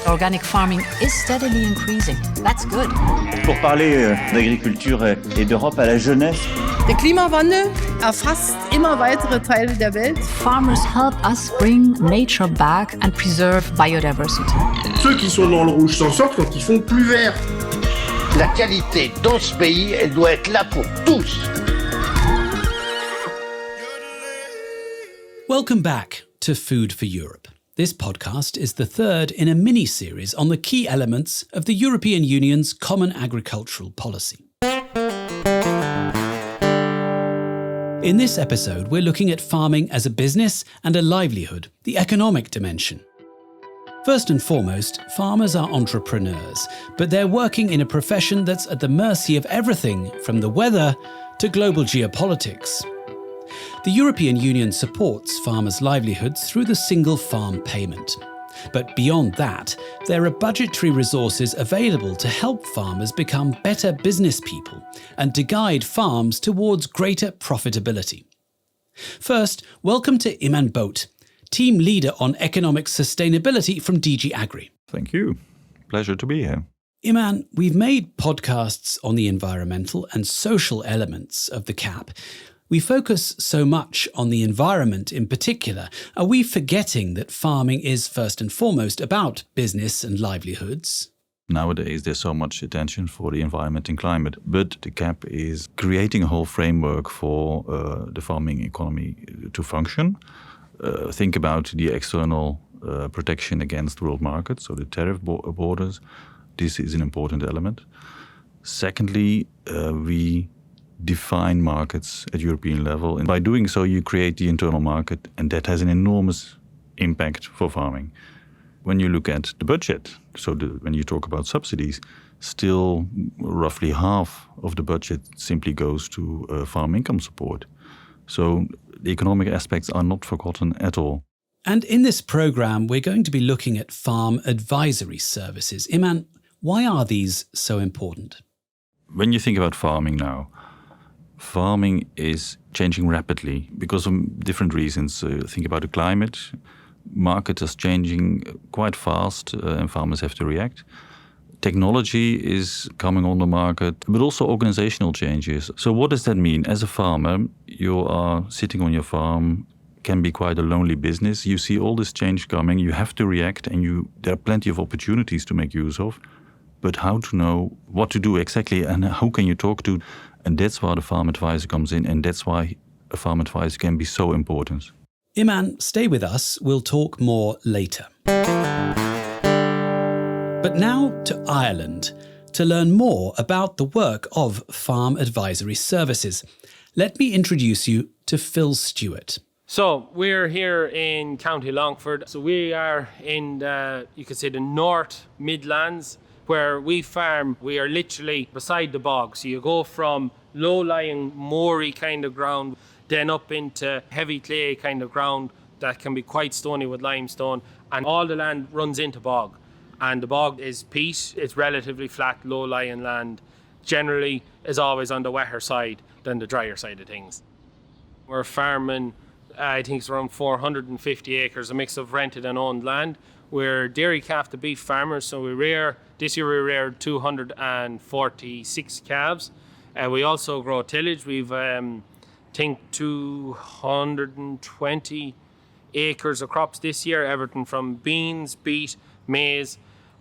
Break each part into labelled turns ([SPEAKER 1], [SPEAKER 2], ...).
[SPEAKER 1] Organic farming is steadily increasing. That's good.
[SPEAKER 2] Pour parler d'agriculture et d'Europe à la jeunesse.
[SPEAKER 3] Der Klimawandel erfasst immer weitere Teile der Welt.
[SPEAKER 1] Farmers help us bring nature back and preserve biodiversity.
[SPEAKER 4] Ceux qui sont dans le rouge s'en sortent quand ils font plus vert.
[SPEAKER 5] La qualité dans ce pays, elle doit être là pour tous.
[SPEAKER 6] Welcome back to Food for Europe. This podcast is the third in a mini-series on the key elements of the European Union's Common Agricultural Policy. In this episode, we're looking at farming as a business and a livelihood, the economic dimension. First and foremost, farmers are entrepreneurs, but they're working in a profession that's at the mercy of everything from the weather to global geopolitics. The European Union supports farmers' livelihoods through the single farm payment. But beyond that, there are budgetary resources available to help farmers become better business people and to guide farms towards greater profitability. First, welcome to Iman Boot, Team Leader on Economic Sustainability from DG AGRI.
[SPEAKER 7] Thank you. Pleasure to be here.
[SPEAKER 6] Iman, we've made podcasts on the environmental and social elements of the CAP. We focus so much on the environment in particular. Are we forgetting that farming is first and foremost about business and livelihoods?
[SPEAKER 7] Nowadays, there's so much attention for the environment and climate, but the CAP is creating a whole framework for the farming economy to function. Think about the external protection against world markets, so the tariff borders. This is an important element. Secondly, we define markets at European level. And by doing so, you create the internal market, and that has an enormous impact for farming. When you look at the budget, when you talk about subsidies, still roughly half of the budget simply goes to farm income support. So the economic aspects are not forgotten at all.
[SPEAKER 6] And in this programme, we're going to be looking at farm advisory services. Iman, why are these so important?
[SPEAKER 7] When you think about farming now, farming is changing rapidly because of different reasons. Think about the climate. Market is changing quite fast and farmers have to react. Technology is coming on the market, but also organizational changes. So what does that mean? As a farmer, you are sitting on your farm, can be quite a lonely business. You see all this change coming, you have to react, and there are plenty of opportunities to make use of. But how to know what to do exactly and who can you talk to? And that's where the farm advisor comes in, and that's why a farm advisor can be so important.
[SPEAKER 6] Iman, stay with us. We'll talk more later. But now to Ireland, to learn more about the work of farm advisory services. Let me introduce you to Phil Stewart.
[SPEAKER 8] So we're here in County Longford. So we are in you could say the North Midlands, where we farm. We are literally beside the bog. So you go from low-lying, moory kind of ground, then up into heavy clay kind of ground that can be quite stony with limestone, and all the land runs into bog. And the bog is peat. It's relatively flat, low-lying land. Generally is always on the wetter side than the drier side of things. We're farming, I think it's around 450 acres, a mix of rented and owned land. We're dairy calf to beef farmers, so this year we reared 246 calves. We also grow tillage. We've, think 220 acres of crops this year, everything from beans, beet, maize,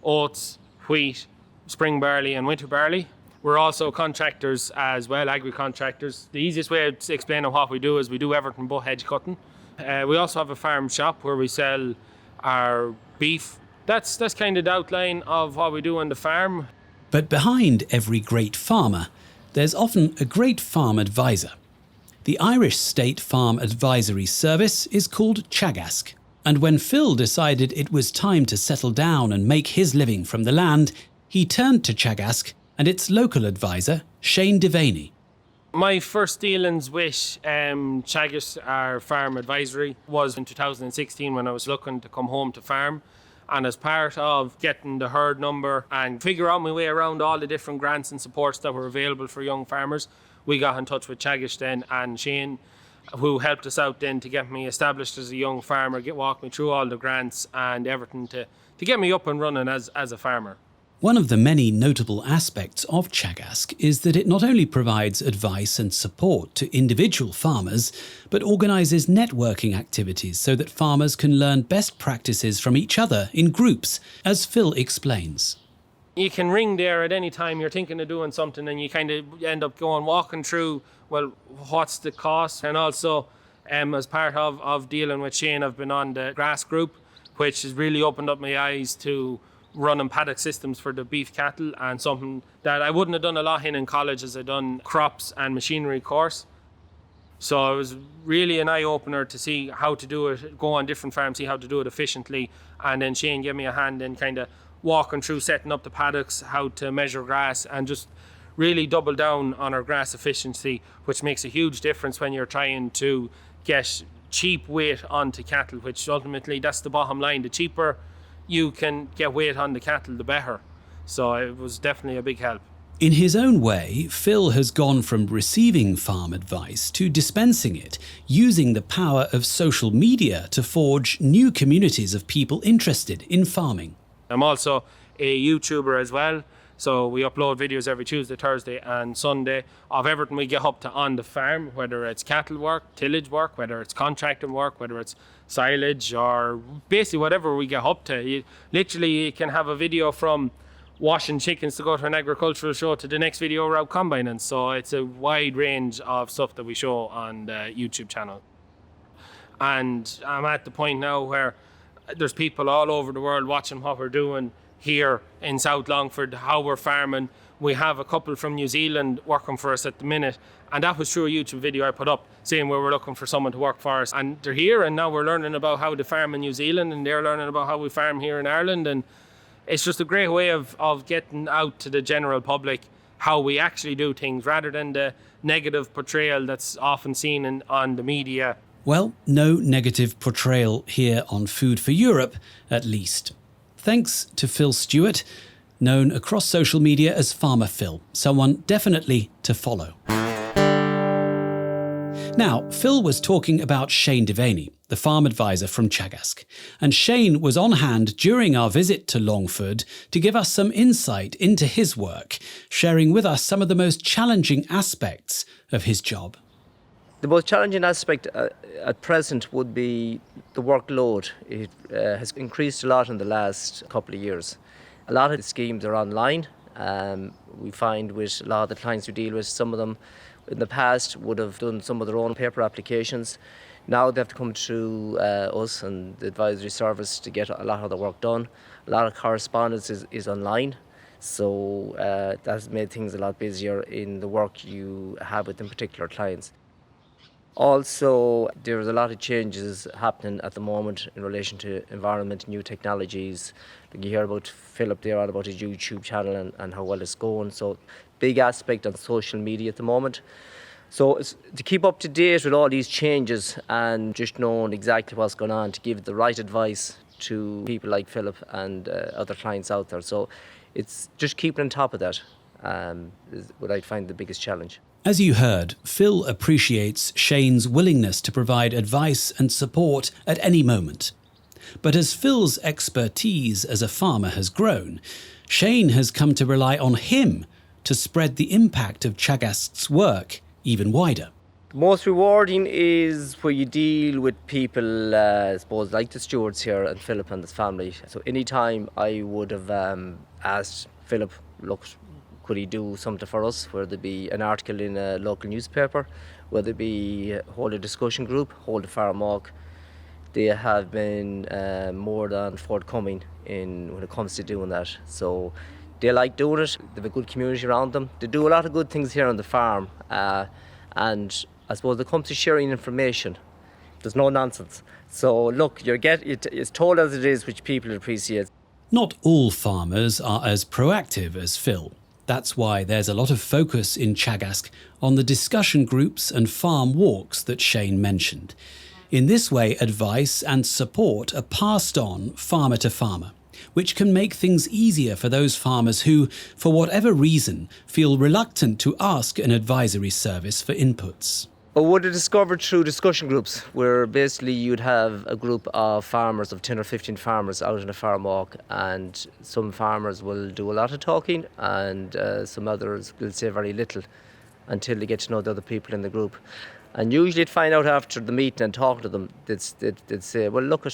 [SPEAKER 8] oats, wheat, spring barley and winter barley. We're also contractors as well, agri-contractors. The easiest way to explain what we do is we do everything but hedge cutting. We also have a farm shop where we sell our beef. That's kind of the outline of what we do on the farm.
[SPEAKER 6] But behind every great farmer, there's often a great farm advisor. The Irish State Farm Advisory Service is called Teagasc. And when Phil decided it was time to settle down and make his living from the land, he turned to Teagasc and its local advisor, Shane Devaney.
[SPEAKER 8] My first dealings with Teagasc, our farm advisory, was in 2016 when I was looking to come home to farm. And as part of getting the herd number and figure out my way around all the different grants and supports that were available for young farmers, we got in touch with Teagasc then and Shane, who helped us out then to get me established as a young farmer, walk me through all the grants and everything to get me up and running as a farmer.
[SPEAKER 6] One of the many notable aspects of Teagasc is that it not only provides advice and support to individual farmers, but organises networking activities so that farmers can learn best practices from each other in groups, as Phil explains.
[SPEAKER 8] You can ring there at any time you're thinking of doing something, and you kind of end up walking through, well, what's the cost? And also, as part of dealing with Shane, I've been on the grass group, which has really opened up my eyes to running paddock systems for the beef cattle, and something that I wouldn't have done a lot in college, as I'd done crops and machinery course. So it was really an eye-opener to see how to do it, go on different farms, see how to do it efficiently, and then Shane gave me a hand in kind of walking through setting up the paddocks, how to measure grass, and just really double down on our grass efficiency, which makes a huge difference when you're trying to get cheap weight onto cattle, which ultimately that's the bottom line. The cheaper you can get weight on the cattle, the better. So it was definitely a big help.
[SPEAKER 6] In his own way, Phil has gone from receiving farm advice to dispensing it, using the power of social media to forge new communities of people interested in farming.
[SPEAKER 8] I'm also a YouTuber as well, so we upload videos every Tuesday, Thursday and Sunday of everything we get up to on the farm, whether it's cattle work, tillage work, whether it's contracting work, whether it's silage, or basically whatever we get up to. You can have a video from washing chickens to go to an agricultural show to the next video around combining. So it's a wide range of stuff that we show on the YouTube channel. And I'm at the point now where there's people all over the world watching what we're doing here in South Longford, how we're farming. We have a couple from New Zealand working for us at the minute, and that was through a YouTube video I put up saying we were looking for someone to work for us, and they're here, and now we're learning about how to farm in New Zealand, and they're learning about how we farm here in Ireland. And it's just a great way of getting out to the general public how we actually do things, rather than the negative portrayal that's often seen on the media.
[SPEAKER 6] Well, no negative portrayal here on Food for Europe, at least. Thanks to Phil Stewart, known across social media as Farmer Phil, someone definitely to follow. Now, Phil was talking about Shane Devaney, the farm advisor from Teagasc, and Shane was on hand during our visit to Longford to give us some insight into his work, sharing with us some of the most challenging aspects of his job.
[SPEAKER 9] The most challenging aspect at present would be the workload. It has increased a lot in the last couple of years. A lot of the schemes are online. We find with a lot of the clients we deal with, some of them in the past would have done some of their own paper applications. Now they have to come through us and the advisory service to get a lot of the work done. A lot of correspondence is online. So that has made things a lot busier in the work you have with them particular clients. Also, there's a lot of changes happening at the moment in relation to environment, new technologies. You hear about Philip there all about his YouTube channel and how well it's going. So, big aspect on social media at the moment. So, it's to keep up to date with all these changes and just knowing exactly what's going on to give the right advice to people like Philip and other clients out there. So, it's just keeping on top of that is what I find the biggest challenge.
[SPEAKER 6] As you heard, Phil appreciates Shane's willingness to provide advice and support at any moment. But as Phil's expertise as a farmer has grown, Shane has come to rely on him to spread the impact of Teagasc's work even wider.
[SPEAKER 9] Most rewarding is where you deal with people, I suppose, like the Stewarts here and Philip and his family. So anytime I would have asked Philip, look, could he do something for us, whether it be an article in a local newspaper, whether it be hold a discussion group, hold a farm walk. They have been more than forthcoming when it comes to doing that. So they like doing it, they have a good community around them. They do a lot of good things here on the farm. And I suppose when it comes to sharing information, there's no nonsense. So look, it's told as it is, which people appreciate.
[SPEAKER 6] Not all farmers are as proactive as Phil. That's why there's a lot of focus in Teagasc on the discussion groups and farm walks that Shane mentioned. In this way, advice and support are passed on farmer to farmer, which can make things easier for those farmers who, for whatever reason, feel reluctant to ask an advisory service for inputs.
[SPEAKER 9] I would have discovered through discussion groups where basically you'd have a group of farmers, of 10 or 15 farmers out in a farm walk, and some farmers will do a lot of talking and some others will say very little until they get to know the other people in the group. And usually you'd find out after the meeting and talking to them, they'd say, well, look,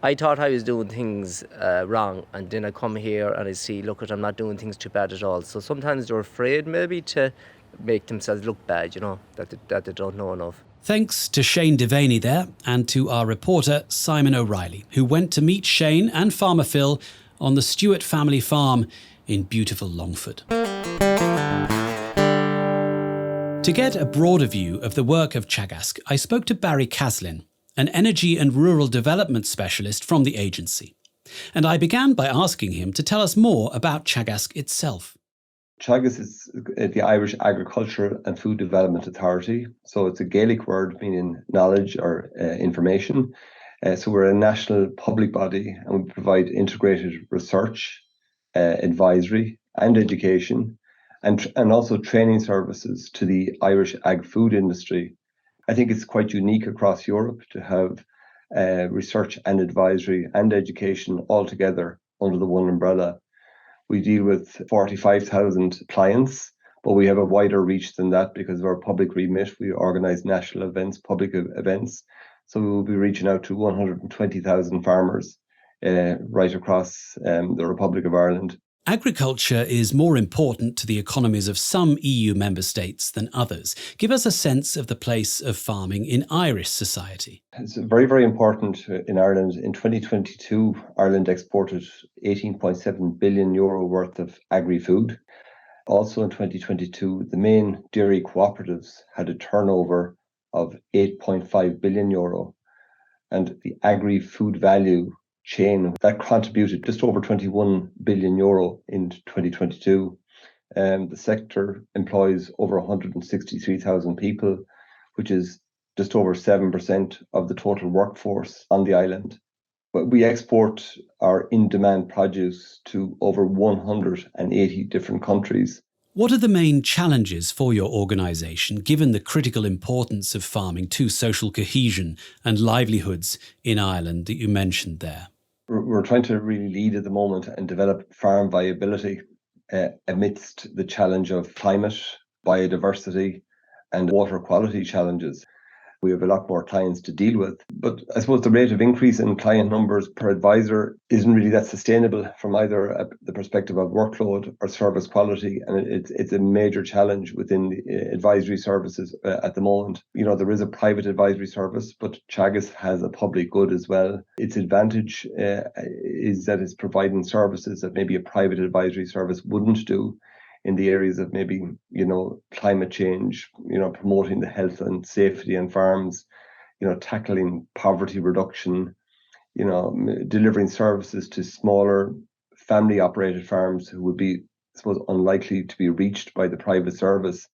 [SPEAKER 9] I thought I was doing things wrong, and then I come here and I see, look, I'm not doing things too bad at all. So sometimes they're afraid maybe to make themselves look bad, that they don't know enough.
[SPEAKER 6] Thanks to Shane Devaney there, and to our reporter Simon O'Reilly, who went to meet Shane and Farmer Phil on the Stewart family farm in beautiful Longford. To get a broader view of the work of Teagasc, I spoke to Barry Caslin, an energy and rural development specialist from the agency. And I began by asking him to tell us more about Teagasc itself.
[SPEAKER 10] Teagasc is the Irish Agriculture and Food Development Authority. So it's a Gaelic word meaning knowledge or information. So we're a national public body, and we provide integrated research, advisory and education, and also training services to the Irish ag-food industry. I think it's quite unique across Europe to have research and advisory and education all together under the one umbrella. We deal with 45,000 clients, but we have a wider reach than that because of our public remit. We organise national events, public events. So we will be reaching out to 120,000 farmers right across the Republic of Ireland.
[SPEAKER 6] Agriculture is more important to the economies of some EU member states than others. Give us a sense of the place of farming in Irish society.
[SPEAKER 10] It's very, very important in Ireland. In 2022, Ireland exported €18.7 billion worth of agri-food. Also in 2022, the main dairy cooperatives had a turnover of €8.5 billion. And the agri-food value chain that contributed just over €21 billion in 2022. The sector employs over 163,000 people, which is just over 7% of the total workforce on the island. But we export our in-demand produce to over 180 different countries.
[SPEAKER 6] What are the main challenges for your organisation, given the critical importance of farming to social cohesion and livelihoods in Ireland that you mentioned there?
[SPEAKER 10] We're trying to really lead at the moment and develop farm viability amidst the challenge of climate, biodiversity, and water quality challenges. We have a lot more clients to deal with. But I suppose the rate of increase in client numbers per advisor isn't really that sustainable from either the perspective of workload or service quality. And it's a major challenge within the advisory services at the moment. There is a private advisory service, but Teagasc has a public good as well. Its advantage is that it's providing services that maybe a private advisory service wouldn't do, in the areas of maybe, climate change, promoting the health and safety on farms, tackling poverty reduction, delivering services to smaller family operated farms who would be, I suppose, unlikely to be reached by the private service.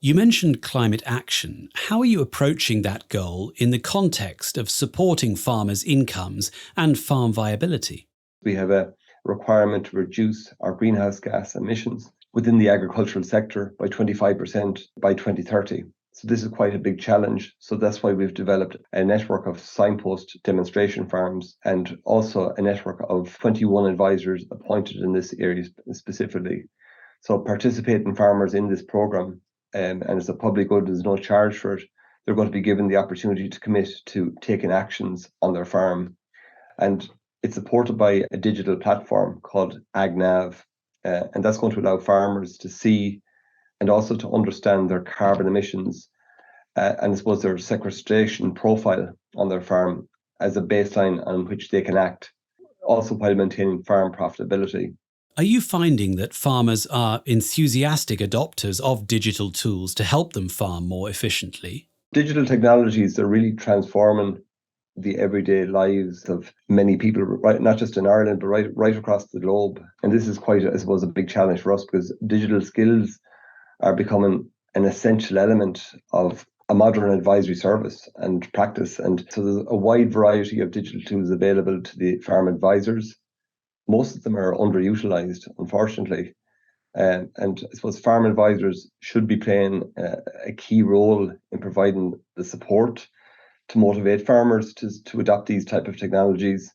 [SPEAKER 6] You mentioned climate action. How are you approaching that goal in the context of supporting farmers' incomes and farm viability?
[SPEAKER 10] We have a requirement to reduce our greenhouse gas emissions within the agricultural sector by 25% by 2030. So this is quite a big challenge. So that's why we've developed a network of signpost demonstration farms and also a network of 21 advisors appointed in this area specifically. So participating farmers in this programme, and as a public good, there's no charge for it. They're going to be given the opportunity to commit to taking actions on their farm. And it's supported by a digital platform called AgNav. And that's going to allow farmers to see and also to understand their carbon emissions and I suppose their sequestration profile on their farm as a baseline on which they can act, also while maintaining farm profitability.
[SPEAKER 6] Are you finding that farmers are enthusiastic adopters of digital tools to help them farm more efficiently?
[SPEAKER 10] Digital technologies are really transforming the everyday lives of many people, right, not just in Ireland, but right across the globe. And this is quite, I suppose, a big challenge for us because digital skills are becoming an essential element of a modern advisory service and practice. And so there's a wide variety of digital tools available to the farm advisors. Most of them are underutilized, unfortunately. And I suppose farm advisors should be playing a key role in providing the support to motivate farmers to adopt these type of technologies.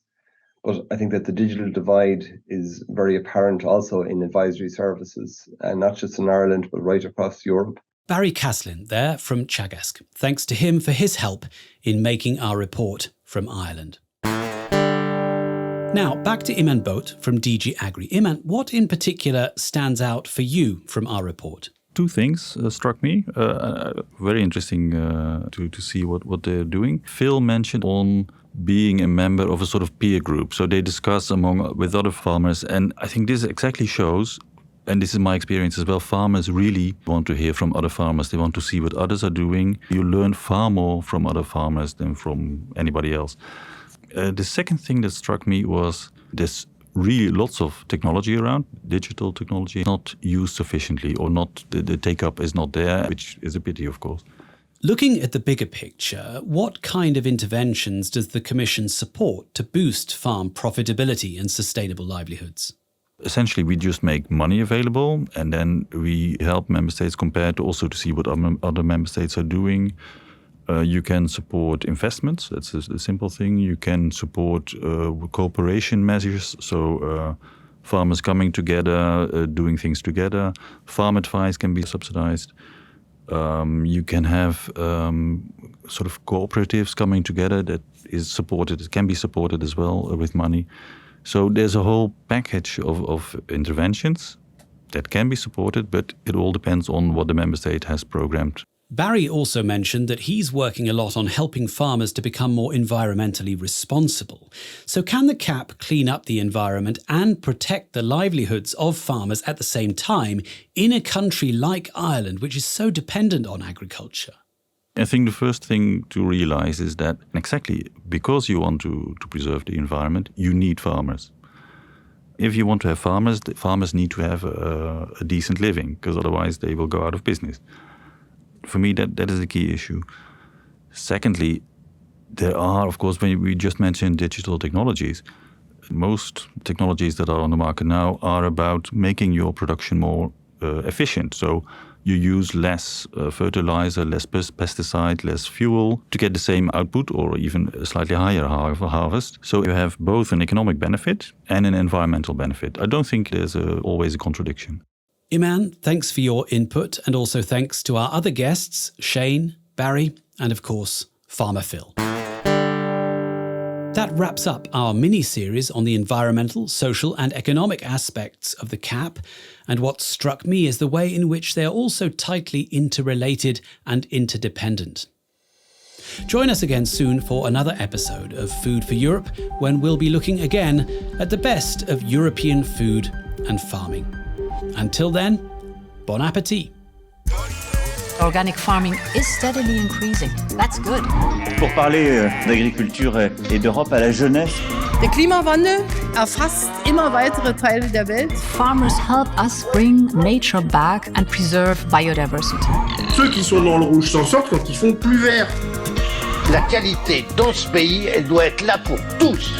[SPEAKER 10] But I think that the digital divide is very apparent also in advisory services, and not just in Ireland, but right across Europe.
[SPEAKER 6] Barry Caslin there from Teagasc. Thanks to him for his help in making our report from Ireland. Now, back to Iman Boot from DG AGRI. Iman, what in particular stands out for you from our report?
[SPEAKER 7] Two things struck me. Very interesting to see what they're doing. Phil mentioned on being a member of a sort of peer group. So they discuss with other farmers. And I think this exactly shows, and this is my experience as well, farmers really want to hear from other farmers. They want to see what others are doing. You learn far more from other farmers than from anybody else. The second thing that struck me was there's really lots of technology around, digital technology, not used sufficiently, or not the take-up is not there, which is a pity, of course.
[SPEAKER 6] Looking at the bigger picture, what kind of interventions does the Commission support to boost farm profitability and sustainable livelihoods?
[SPEAKER 7] Essentially, we just make money available, and then we help member states compare to see what other member states are doing. You can support investments, that's a simple thing. You can support cooperation measures, so farmers coming together, doing things together. Farm advice can be subsidized. You can have sort of cooperatives coming together that is supported, it can be supported as well with money. So there's a whole package of interventions that can be supported, but it all depends on what the member state has programmed.
[SPEAKER 6] Barry also mentioned that he's working a lot on helping farmers to become more environmentally responsible. So can the CAP clean up the environment and protect the livelihoods of farmers at the same time in a country like Ireland, which is so dependent on agriculture?
[SPEAKER 7] I think the first thing to realize is that exactly because you want to preserve the environment, you need farmers. If you want to have farmers, the farmers need to have a decent living, because otherwise they will go out of business. For me, that is a key issue. Secondly, there are, of course, when we just mentioned digital technologies, most technologies that are on the market now are about making your production more efficient. So you use less fertilizer, less pesticide, less fuel to get the same output or even a slightly higher harvest. So you have both an economic benefit and an environmental benefit. I don't think there's always a contradiction.
[SPEAKER 6] Iman, thanks for your input, and also thanks to our other guests, Shane, Barry, and of course, Farmer Phil. That wraps up our mini-series on the environmental, social and economic aspects of the CAP, and what struck me is the way in which they are also tightly interrelated and interdependent. Join us again soon for another episode of Food for Europe, when we'll be looking again at the best of European food and farming. Until then, bon appétit.
[SPEAKER 1] Organic farming is steadily increasing. That's good.
[SPEAKER 2] Pour parler d'agriculture et d'Europe à la jeunesse.
[SPEAKER 3] Der Klimawandel erfasst immer weitere Teile der Welt.
[SPEAKER 1] Farmers help us bring nature back and preserve biodiversity.
[SPEAKER 4] Ceux qui sont dans le rouge s'en sortent quand ils font plus vert.
[SPEAKER 5] La qualité dans ce pays, elle doit être là pour tous.